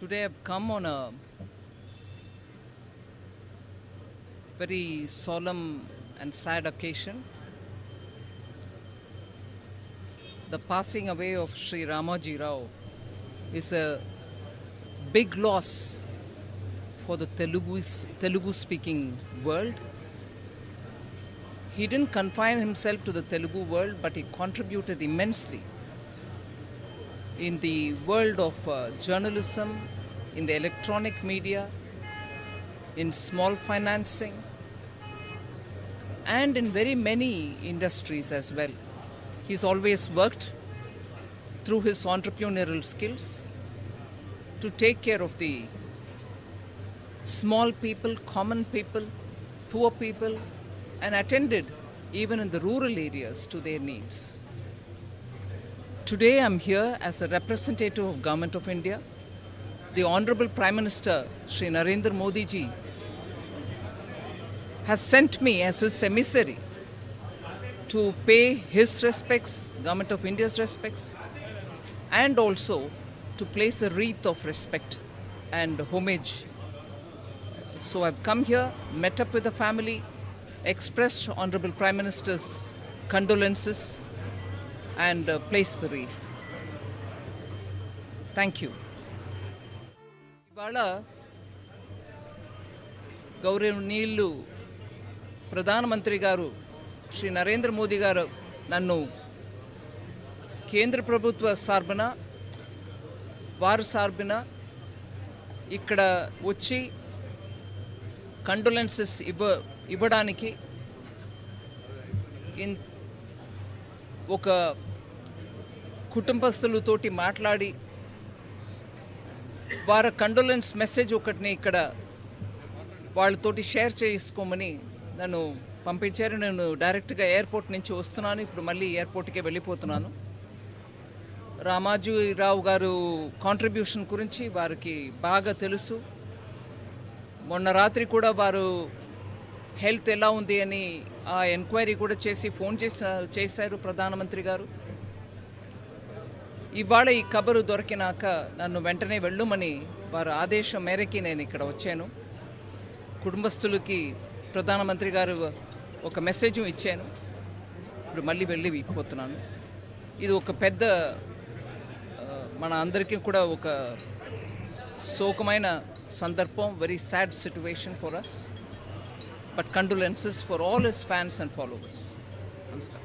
Today I've come on a very solemn and sad occasion. The passing away of Sri Ramaji Rao is a big loss for the Telugu speaking world. He didn't confine himself to the Telugu world, but he contributed immensely in the world of journalism, in the electronic media, in small financing, and in very many industries as well. He's always worked through his entrepreneurial skills to take care of the small people, common people, poor people, and attended even in the rural areas to their needs. Today I'm here as a representative of Government of India. The Honorable Prime Minister Shri Narendra Modi ji has sent me as his emissary to pay his respects, Government of India's respects, and also to place a wreath of respect and homage. So I've come here, met up with the family, expressed Honorable Prime Minister's condolences, and placed the wreath. Thank you. ఇవాళ గౌరవనీయులు ప్రధానమంత్రి గారు శ్రీ నరేంద్ర మోదీ గారు నన్ను కేంద్ర ప్రభుత్వ సార్బన వారి సార్బన ఇక్కడ వచ్చి కండోలెన్సెస్ ఇవ్వడానికి ఒక కుటుంబస్తులతోటి మాట్లాడి వారి కండోలెన్స్ మెసేజ్ ఒకటిని ఇక్కడ వాళ్ళతోటి షేర్ చేసుకోమని నన్ను పంపించారు. నేను డైరెక్ట్గా ఎయిర్పోర్ట్ నుంచి వస్తున్నాను. ఇప్పుడు మళ్ళీ ఎయిర్పోర్ట్కే వెళ్ళిపోతున్నాను. రామాజీరావు గారు కాంట్రిబ్యూషన్ గురించి వారికి బాగా తెలుసు. మొన్న రాత్రి కూడా వారు హెల్త్ ఎలా ఉంది అని ఆ ఎంక్వైరీ కూడా చేసి ఫోన్ చేశారు ప్రధానమంత్రి గారు. ఇవాళ ఈ కబరు దొరికినాక నన్ను వెంటనే వెళ్ళమని వారి ఆదేశం మేరకి నేను ఇక్కడ వచ్చాను. కుటుంబస్తులకి ప్రధానమంత్రి గారు ఒక మెసేజ్ ఇచ్చాను. ఇప్పుడు మళ్ళీ వెళ్ళిపోతున్నాను. ఇది ఒక పెద్ద మన అందరికీ కూడా ఒక శోకమైన సందర్భం, very sad situation for us. But condolences for all his fans and followers. Namaskar.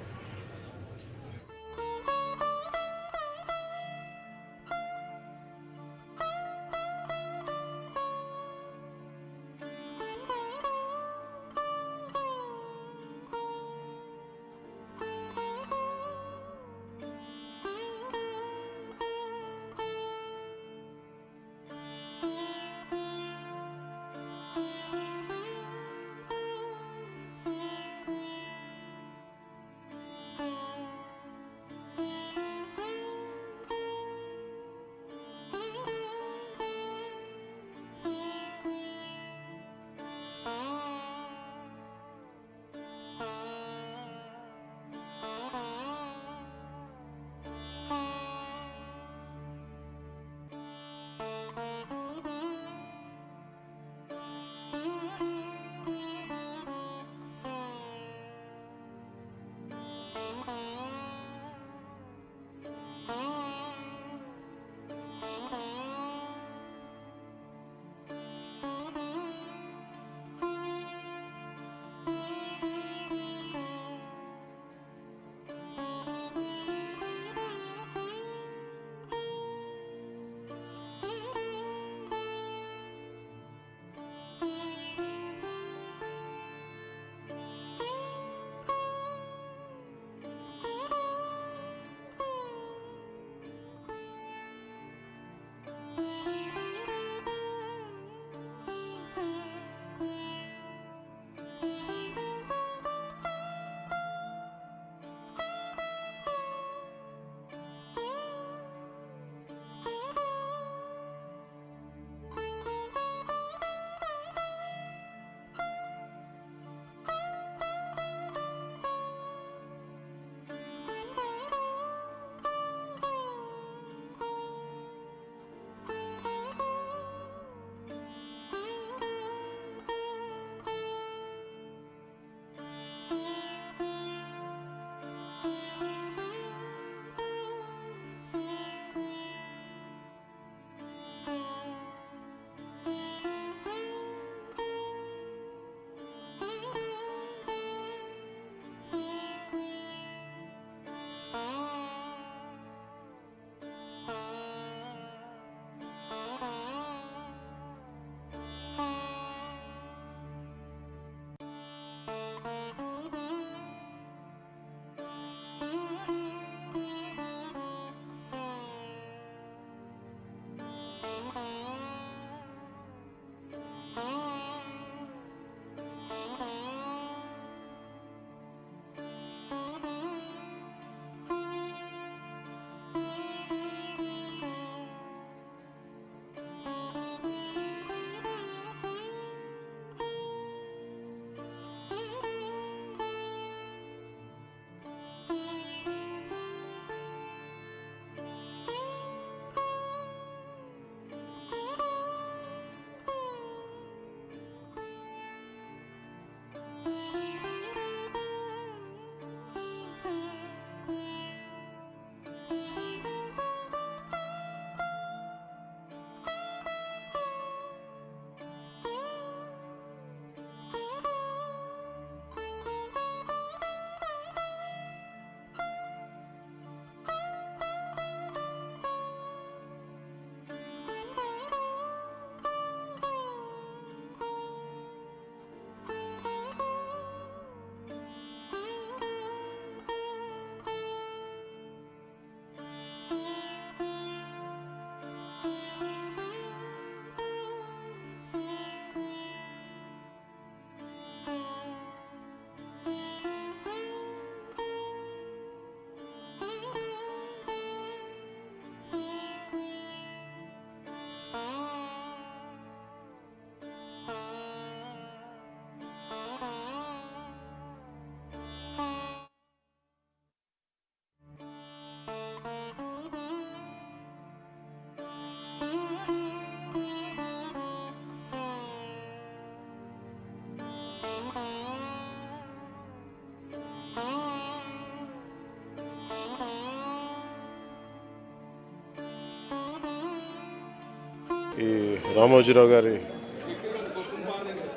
ఈ రామోజీరావు గారి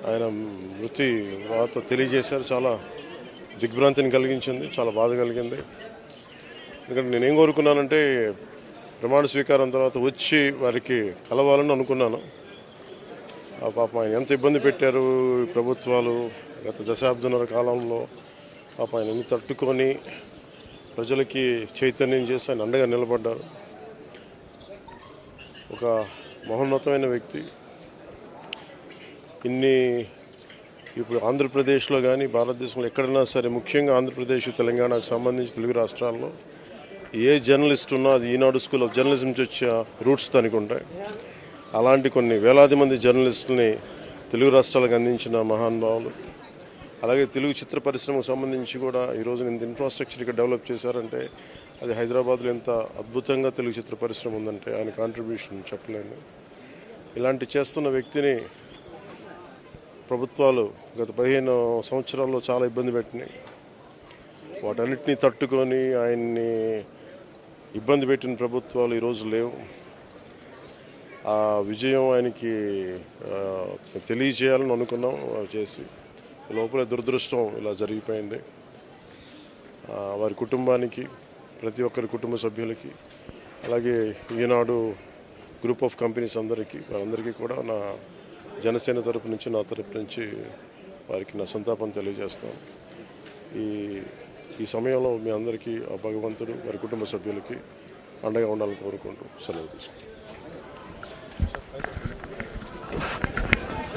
ఆయన మృతి వార్త తెలియజేశారు. చాలా దిగ్భ్రాంతిని కలిగించింది, చాలా బాధ కలిగింది. ఎందుకంటే నేనేం కోరుకున్నానంటే ప్రమాణ స్వీకారం తర్వాత వచ్చి వారికి కలవాలని అనుకున్నాను. ఆ పాపం ఆయన ఎంత ఇబ్బంది పెట్టారు ప్రభుత్వాలు గత దశాబ్దన్నర కాలంలో. పాపం ఆయన ఎన్ని తట్టుకొని ప్రజలకి చైతన్యం చేసి ఆయన అండగా నిలబడ్డారు. ఒక మహోన్నతమైన వ్యక్తి. ఇప్పుడు ఆంధ్రప్రదేశ్లో కానీ భారతదేశంలో ఎక్కడైనా సరే, ముఖ్యంగా ఆంధ్రప్రదేశ్ తెలంగాణకు సంబంధించి తెలుగు రాష్ట్రాల్లో ఏ జర్నలిస్ట్ ఉన్నా అది ఈనాడు స్కూల్ ఆఫ్ జర్నలిజం నుంచి వచ్చే రూట్స్ దానికి ఉంటాయి. అలాంటి కొన్ని వేలాది మంది జర్నలిస్టులని తెలుగు రాష్ట్రాలకు అందించిన మహానుభావులు. అలాగే తెలుగు చిత్ర పరిశ్రమకు సంబంధించి కూడా ఈరోజు ఇంత ఇన్ఫ్రాస్ట్రక్చర్ ఇక్కడ డెవలప్ చేశారంటే అది హైదరాబాద్లో ఎంత అద్భుతంగా తెలుగు చిత్ర పరిశ్రమ ఉందంటే ఆయన కాంట్రిబ్యూషన్ చెప్పలేను. ఇలాంటి చేస్తున్న వ్యక్తిని ప్రభుత్వాలు గత 15 సంవత్సరాల్లో చాలా ఇబ్బంది పెట్టినాయి. వాటన్నిటినీ తట్టుకొని ఆయన్ని ఇబ్బంది పెట్టిన ప్రభుత్వాలు ఈరోజు లేవు. ఆ విజయం ఆయనకి తెలియజేయాలని అనుకున్నాం, చేసి లోపల దురదృష్టం ఇలా జరిగిపోయింది. వారి కుటుంబానికి, ప్రతి ఒక్కరి కుటుంబ సభ్యులకి, అలాగే ఈనాడు గ్రూప్ ఆఫ్ కంపెనీస్ వారందరికీ కూడా నా జనసేన తరపు నుంచి, నా తరపు నుంచి వారికి నా సంతాపం తెలియజేస్తాను. ఈ సమయంలో మీ అందరికీ ఆ భగవంతుడు వారి కుటుంబ సభ్యులకి అండగా ఉండాలని కోరుకుంటూ సెలవు తీసుకుంటాను.